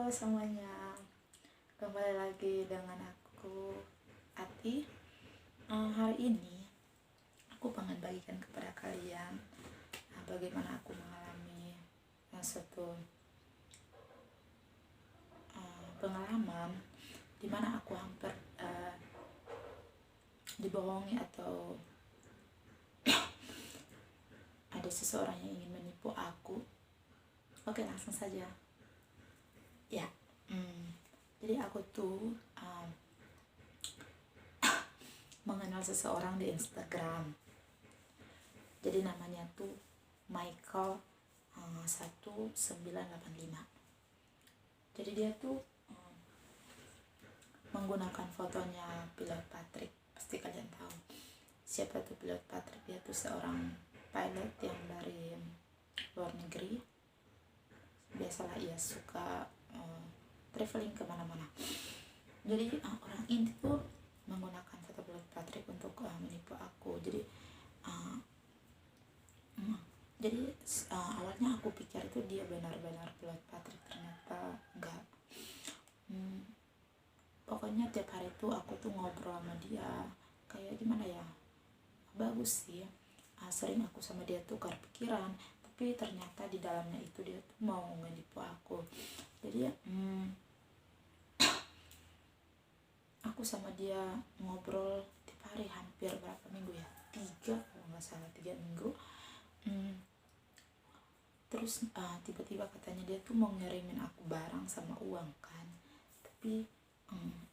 Halo semuanya, kembali lagi dengan aku Ati. Hari ini aku pengen bagikan kepada kalian bagaimana aku mengalami suatu pengalaman dimana aku hampir dibohongi atau ada seseorang yang ingin menipu aku. Oke, langsung saja ya. Jadi aku tuh mengenal seseorang di Instagram. Jadi namanya tuh Michael 1985. Jadi dia tuh menggunakan fotonya Pilot Patrick. Pasti kalian tahu siapa tuh Pilot Patrick. Dia tuh seorang pilot yang dari luar negeri. Biasalah ia suka traveling kemana-mana. Jadi orang ini tuh menggunakan foto Pilot Patrick untuk menipu aku. Jadi awalnya aku pikir itu dia benar-benar Pilot Patrick, ternyata enggak. Pokoknya tiap hari tuh aku tuh ngobrol sama dia, kayak gimana ya, bagus sih. Sering aku sama dia tukar pikiran, tapi ternyata di dalamnya itu dia tuh mau menipu aku. Jadi aku sama dia ngobrol tiap hari hampir berapa minggu ya, 3 kalau nggak salah, 3 minggu. Terus tiba-tiba katanya dia tuh mau ngirimin aku barang sama uang kan, tapi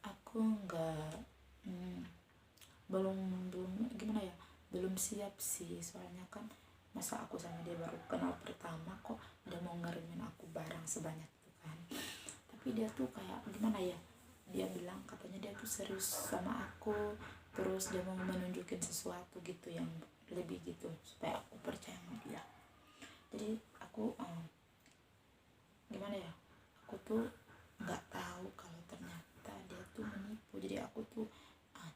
aku nggak belum gimana ya, belum siap sih. Soalnya kan masa aku sama dia baru kenal pertama kok udah mau ngirimin aku barang sebanyak itu kan. Tapi dia tuh kayak gimana ya, dia bilang katanya dia tuh serius sama aku, terus dia mau menunjukin sesuatu gitu yang lebih gitu supaya aku percaya sama dia. Jadi aku gimana ya, aku tuh nggak tahu kalau ternyata dia tuh menipu. Jadi aku tuh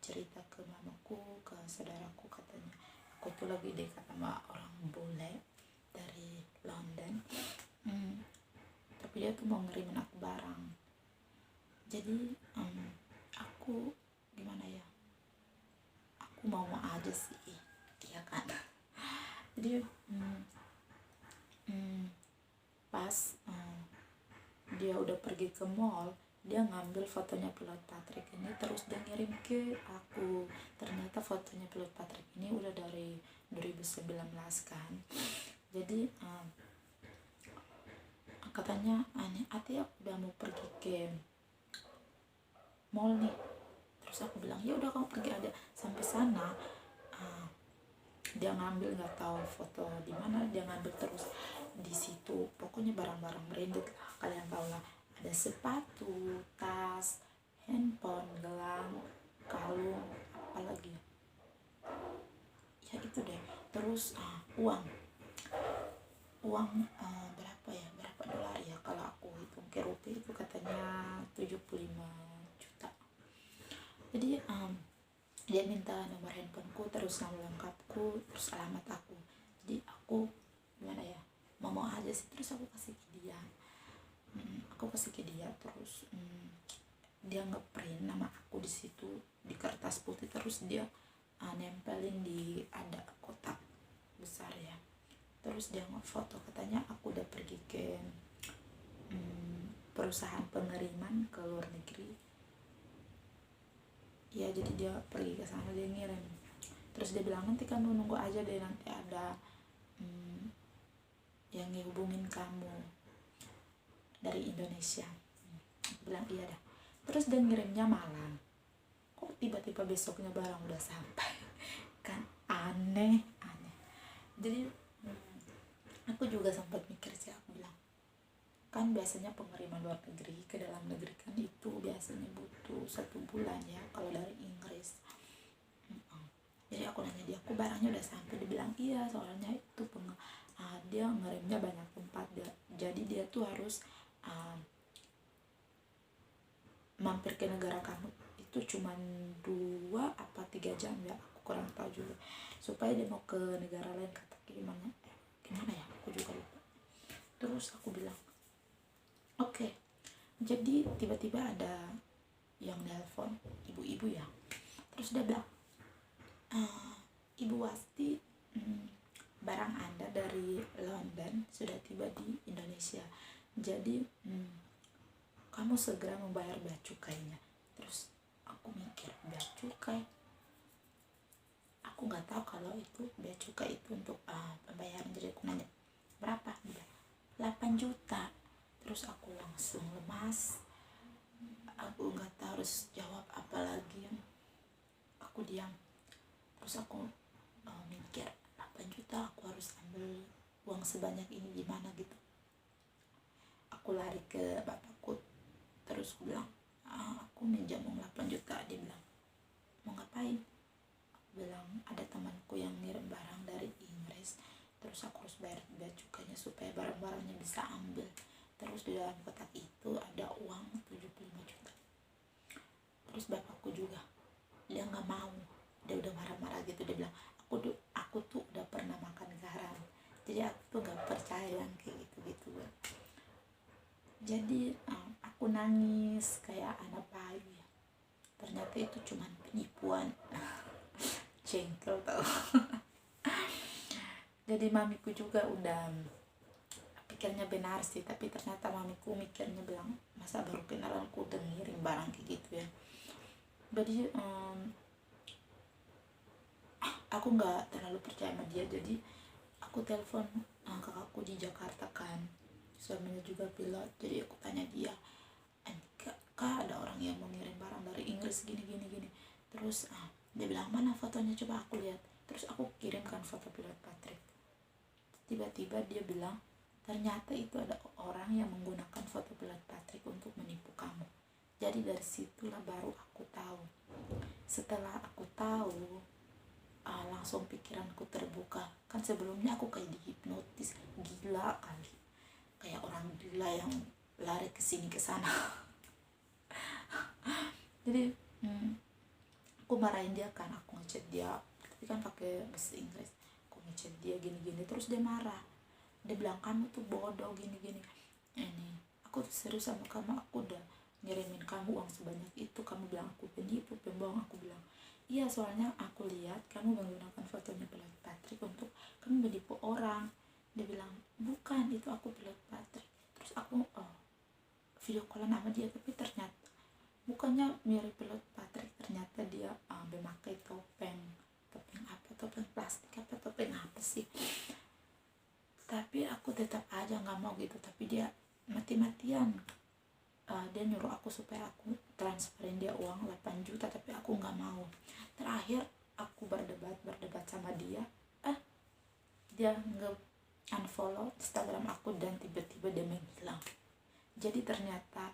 cerita ke mamaku, ke saudaraku, katanya aku tuh lagi dekat sama orang bule dari London, tapi dia tuh mau ngirimin aku barang. Jadi aku gimana ya, aku mau aja sih, iya kan. Jadi pas dia udah pergi ke mall, dia ngambil fotonya Pilot Patrick ini, terus dia ngirim ke aku. Ternyata fotonya Pilot Patrick ini udah dari 2019 kan. Jadi katanya Ati aku udah mau pergi ke mall nih. Terus aku bilang ya udah kamu pergi aja. Sampai sana dia ngambil, nggak tahu foto di mana, dia ngambil terus di situ. Pokoknya barang-barang branded lah, kalian tahu lah, ada sepatu, tas, handphone, gelang, kalung, apalagi ya itu deh. Terus uang berapa dolar ya, kalau aku hitung ke rupiah itu katanya 75 juta. Jadi dia minta nomor handphoneku, terus nama lengkapku, terus alamat aku. Jadi aku gimana ya, mau aja sih. Terus aku kasih ke dia, terus dia ngeprint nama aku di situ di kertas putih, terus dia nempelin di ada kotak besar ya. Terus dia ngefoto, katanya aku udah pergi ke perusahaan pengiriman ke luar negeri ya. Jadi dia pergi ke sana, dia ngirim. Terus dia bilang nanti kamu nunggu aja deh, nanti ada yang ngehubungin kamu dari Indonesia. Aku bilang iya dah. Terus dia ngirimnya malam, kok tiba-tiba besoknya barang udah sampai kan, aneh. Jadi aku juga sempat mikir sih, aku bilang kan biasanya pengiriman luar negeri ke dalam negeri kan itu biasanya butuh 1 bulan ya kalau dari Inggris. Jadi aku nanya dia, aku barangnya udah sampai? Dia bilang iya, soalnya itu dia ngirimnya banyak tempat jadi dia tuh harus mampir ke negara kamu itu cuman 2 apa 3 jam ya, aku kurang tahu juga, supaya dia mau ke negara lain. Kata gimana ya, aku juga lupa. Terus aku bilang oke, Jadi tiba-tiba ada yang nelpon, ibu-ibu ya, terus dia bilang, Ibu Wasti, barang Anda dari London sudah tiba di Indonesia, jadi kamu segera membayar bea cukainya. Terus aku mikir, bea cukai, aku nggak tahu kalau itu bea cukai itu untuk pembayaran. Jadi aku nanya, berapa? 8 juta. Terus aku langsung lemas, aku nggak tahu harus jawab apa lagi. Aku diam. Terus aku mikir, 8 juta aku harus ambil uang sebanyak ini gimana gitu. Aku lari ke bapakku, terus aku bilang, aku minjam uang 8 juta. Dia bilang, mau ngapain? Aku bilang, ada temanku yang ngirim barang dari Inggris, terus aku harus bayar bea cukainya supaya barang-barangnya bisa ambil. Terus di dalam kotak itu ada uang 75 juta. Terus bapakku juga, dia nggak mau, dia udah marah-marah gitu. Dia bilang, aku tuh udah pernah makan garam, jadi aku tuh nggak percaya yang kayak gitu. Jadi aku nangis kayak anak bayi. Ternyata itu cuma penipuan. Jengkel tau. Jadi mamiku juga udah pikirnya benar sih, tapi ternyata mamiku mikirnya bilang, masa baru kenalan aku udah ngirim barang kayak gitu ya. Jadi aku nggak terlalu percaya sama dia. Jadi aku telepon kakakku di Jakarta kan, suaminya juga pilot. Jadi aku tanya dia, kak ada orang yang mau ngirim barang dari Inggris gini. Terus dia bilang, mana fotonya, coba aku lihat. Terus aku kirimkan foto pilot Patrick. Tiba-tiba dia bilang, ternyata itu ada orang yang menggunakan foto pilot Patrick untuk menipu kamu. Jadi dari situlah baru aku tahu. Setelah aku tahu, langsung pikiranku terbuka. Kan sebelumnya aku kayak dihipnotis, gila kali, kayak orang gila yang lari ke sini ke sana. Jadi aku marahin dia kan, aku ngechat dia, tapi kan pakai bahasa Inggris. Aku ngechat dia gini, terus dia marah. Dia bilang, kamu tuh bodoh gini. Ini aku tuh serius sama kamu, aku udah ngirimin kamu uang sebanyak itu, kamu bilang aku penipu, pembohong. Aku bilang, iya, soalnya aku lihat kamu menggunakan fotonya pilot Patrick untuk kamu menipu orang. Dia bilang, bukan, itu aku pilot Patrick. Terus aku video callan sama dia, tapi ternyata bukannya mirip pilot Patrick, ternyata dia memakai topeng apa, topeng plastik apa, topeng apa sih. Tapi aku tetap aja nggak mau gitu. Tapi dia mati-matian, dia nyuruh aku supaya aku transferin dia uang 8 juta, tapi aku nggak mau. Terakhir aku berdebat sama dia, dia nge-unfollow Instagram aku dan tiba-tiba dia menghilang. Jadi ternyata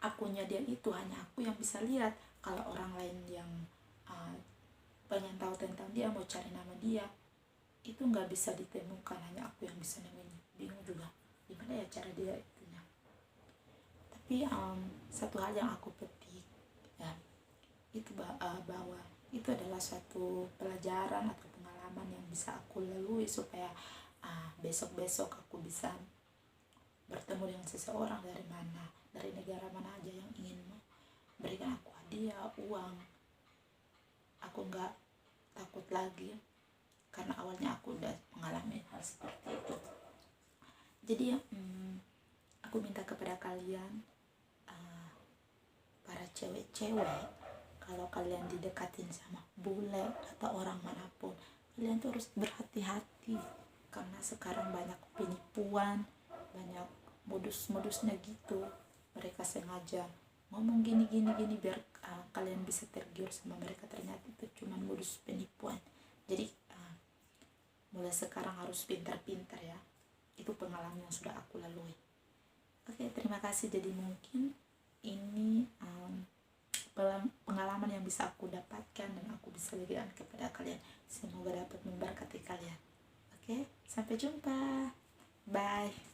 akunnya dia itu hanya aku yang bisa lihat. Kalau orang lain yang pengen tahu tentang dia, mau cari nama dia, itu nggak bisa ditemukan, hanya aku yang bisa nemuin. Bingung juga gimana ya cara dia itunya. Tapi satu hal yang aku petik ya, itu bahwa itu adalah suatu pelajaran atau pengalaman yang bisa aku lalui supaya besok-besok aku bisa bertemu dengan seseorang dari negara mana aja yang ingin berikan aku hadiah, uang. Aku nggak takut lagi, karena awalnya aku udah mengalami hal seperti itu. Jadi aku minta kepada kalian, para cewek-cewek, kalau kalian didekatin sama bule atau orang manapun, kalian tuh harus berhati-hati, karena sekarang banyak penipuan, banyak modus-modusnya gitu. Mereka sengaja ngomong gini biar kalian bisa tergiur sama mereka, ternyata itu cuma modus penipuan. Jadi mulai sekarang harus pintar-pintar ya. Itu pengalaman yang sudah aku lalui. Oke, terima kasih. Jadi mungkin ini pengalaman yang bisa aku dapatkan dan aku bisa bagikan kepada kalian. Semoga dapat memberkati kalian. Oke, sampai jumpa. Bye.